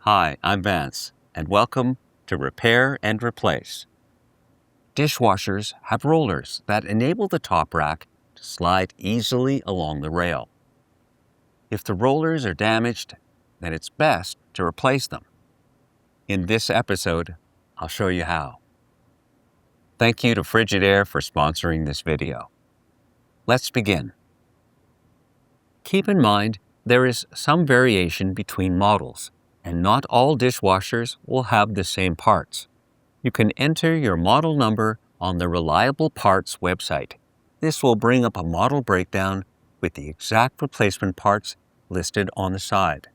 Hi, I'm Vance, and welcome to Repair and Replace. Dishwashers have rollers that enable the top rack to slide easily along the rail. If the rollers are damaged, then it's best to replace them. In this episode, I'll show you how. Thank you to Frigidaire for sponsoring this video. Let's begin. Keep in mind, there is some variation between models, and not all dishwashers will have the same parts. You can enter your model number on the Reliable Parts website. This will bring up a model breakdown with the exact replacement parts listed on the side.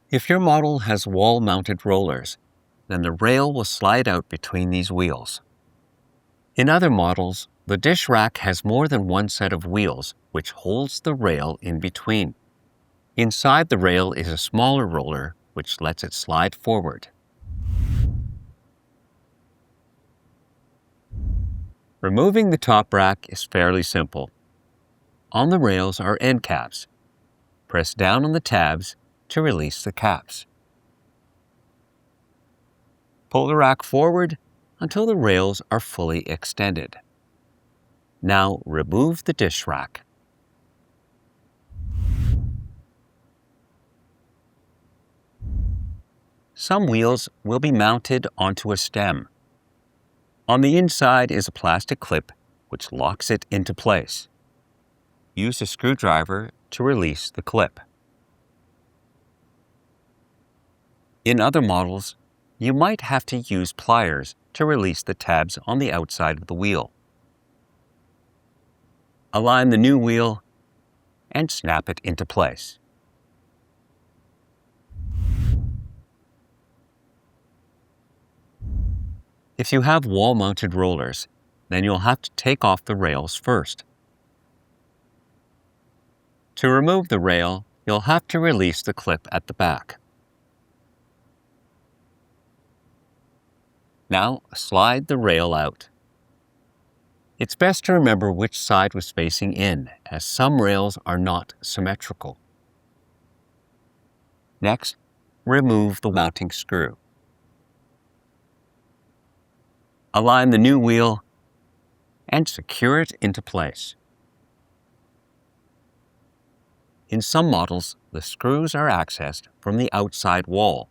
If your model has wall-mounted rollers, then the rail will slide out between these wheels. In other models, the dish rack has more than one set of wheels which holds the rail in between. Inside the rail is a smaller roller which lets it slide forward. Removing the top rack is fairly simple. On the rails are end caps. Press down on the tabs to release the caps. Pull the rack forward until the rails are fully extended. Now remove the dish rack. Some wheels will be mounted onto a stem. On the inside is a plastic clip which locks it into place. Use a screwdriver to release the clip. In other models, you might have to use pliers to release the tabs on the outside of the wheel. Align the new wheel and snap it into place. If you have wall-mounted rollers, then you'll have to take off the rails first. To remove the rail, you'll have to release the clip at the back. Now slide the rail out. It's best to remember which side was facing in, as some rails are not symmetrical. Next, remove the mounting screw. Align the new wheel and secure it into place. In some models, the screws are accessed from the outside wall.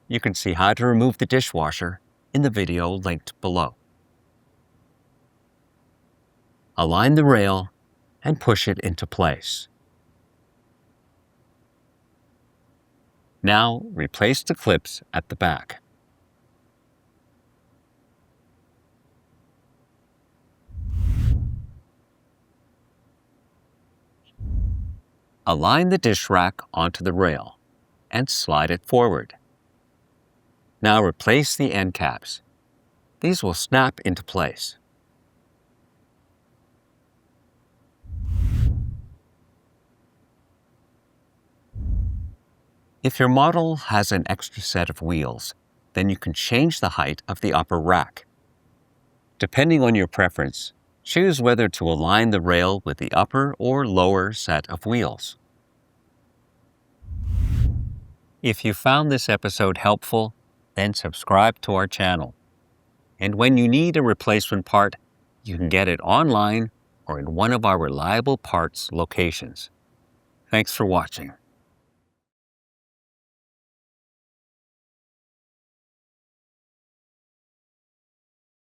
You can see how to remove the dishwasher in the video linked below. Align the rail and push it into place. Now replace the clips at the back. Align the dish rack onto the rail and slide it forward. Now replace the end caps. These will snap into place. If your model has an extra set of wheels, then you can change the height of the upper rack. Depending on your preference, choose whether to align the rail with the upper or lower set of wheels. If you found this episode helpful, then subscribe to our channel. And when you need a replacement part, you can get it online or in one of our Reliable Parts locations. Thanks for watching.